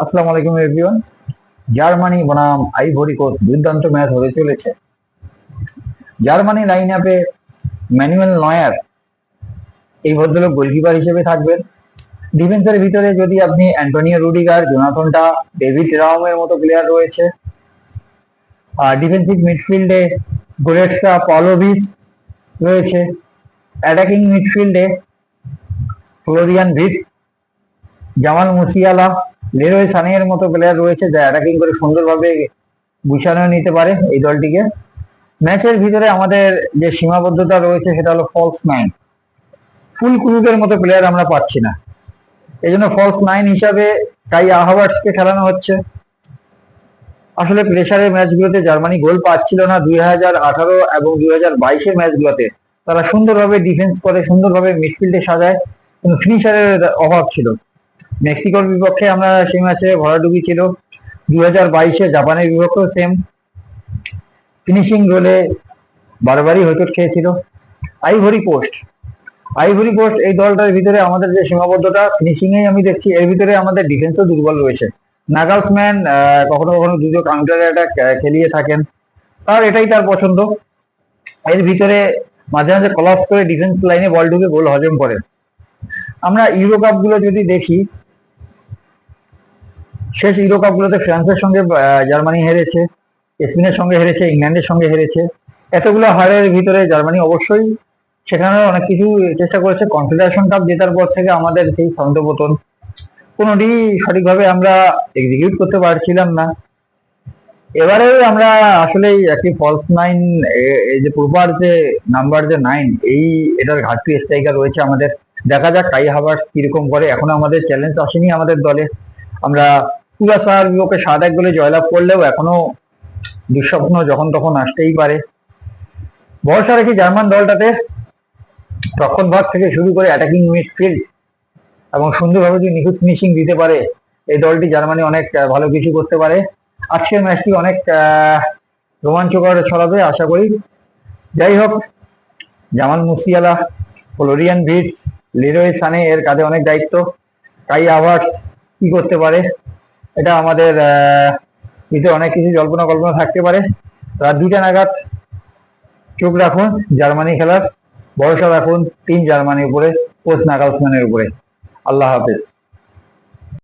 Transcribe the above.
আসসালামু আলাইকুম everyone. Germany বনাম আইভরি কোস্ট দুর্দান্ত ম্যাচ হতে চলেছে। জার্মানি লাইন আপে ম্যানুয়েল নয়ার এই ভদ্রলোক গোলকিপার হিসেবে থাকবেন। ডিফেন্সের ভিতরে যদি আপনি অ্যান্টোনিও রুডিগার, জোনাথনটা, ডেভিড রাউমের মতো প্লেয়ার রয়েছে। আর ডিফেন্সিভ মিডফিল্ডে গোরেটসকা, পলোভিচ রয়েছে। অ্যাটাকিং মিডফিল্ডে Florian Wirtz, Jamal Musiala, Leroy সানের মতো প্লেয়ার রয়েছে যা অ্যাটাকিং করে সুন্দরভাবে গুছানো নিতে পারে এই দলটিকে। ম্যাচের ভিতরে আমাদের যে সীমাবদ্ধতা রয়েছে সেটা হলো ফলস নাইন। ফুল ক্রুজের মতো প্লেয়ার আমরা পাচ্ছি না, এই জন্য ফলস নাইন হিসাবে কাই হাভার্টসকে খেলানো হচ্ছে। আসলে প্রেসারের ম্যাচগুলোতে জার্মানি গোল পাচ্ছিল না 2018 এবং 2022-এর ম্যাচগুলোতে। তারা সুন্দরভাবে ডিফেন্স করে, সুন্দরভাবে মিডফিল্ডে সাজায়, কিন্তু ফিনিশারের অভাব ছিল। মেক্সিকোর বিপক্ষে আমরা সেই ম্যাচে ভরাডুবি ছিল। 2022-এ জাপানের বিপক্ষেও সেম ফিনিশিং রোলে বারবারই হোঁচট খেয়েছিল। আইভরি কোস্ট আইভরি কোস্ট এই দলটার ভিতরে আমাদের যে সীমাবদ্ধতা ফিনিশিং এ আমি দেখছি, এর ভিতরে আমাদের ডিফেন্সও দুর্বল রয়েছে। নাগালসম্যান কখনো কখনো দুটো কাউন্টার অ্যাটাক খেলিয়ে থাকেন, তার এটাই তার পছন্দ। এর ভিতরে মাঝে মাঝে কলাপস করে ডিফেন্স লাইনে বল ঢুকে গোল হজম করেন। আমরা ইউরো কাপ গুলো যদি দেখি, শেষ ইউরো কাপ গুলোতে ফ্রান্সের সঙ্গে জার্মানি হেরেছে, স্পেনের সঙ্গে হেরেছে, ইংল্যান্ডের সঙ্গে হেরেছে। এতগুলো হারের ভিতরে জার্মানি অবশ্যই সেখানে অনেক কিছু চেষ্টা করেছে। কনফেডারেশন কাপ জেতার পর থেকে আমাদের সেই ছন্দপতন, কোনোটি সঠিকভাবে আমরা এক্সিকিউট করতে পারছিলাম না। এবারে আমরা আসলে একটি ফলস নাইন, এই যে প্রপার যে নাম্বার যে 9, এটার ঘাটতি স্ট্রাইকার রয়েছে আমাদের। দেখা যাক কাই হাভার্টস কিরকম করে। এখনো আমাদের চ্যালেঞ্জ আসেনি আমাদের দলে। আমরা কুরাসার বিপক্ষে 7-1 গোলে জয়লাভ করলেও এখনো দুঃস্বপ্ন যখন তখন আসতেই পারে। ভরসা রেখে জার্মান দলটাতে রক্ষণ ভাগ থেকে শুরু করে অ্যাটাকিং মিডফিল্ড এবং সুন্দরভাবে যদি নিখুঁত ফিনিশিং দিতে পারে, এই দলটি জার্মানি অনেক ভালো কিছু করতে পারে। আজকের ম্যাচটি অনেক রোমাঞ্চকর ছড়াবে আশা করি। যাই হোক, জামাল মুসিয়ালা, ফ্লোরিয়ান ভিটস, লেরোয় সানে এর কাঁধে অনেক দায়িত্ব। কাই হাভার্টস কি করতে পারে, এটা আমাদের ভিতরে অনেক কিছু জল্পনা কল্পনা থাকতে পারে। রাত 2টা নাগাদ চোখ রাখুন জার্মানি খেলার, ভরসা রাখুন টিম জার্মানির উপরে, কোচ নাগালসম্যানের উপরে। আল্লাহ হাফেজ।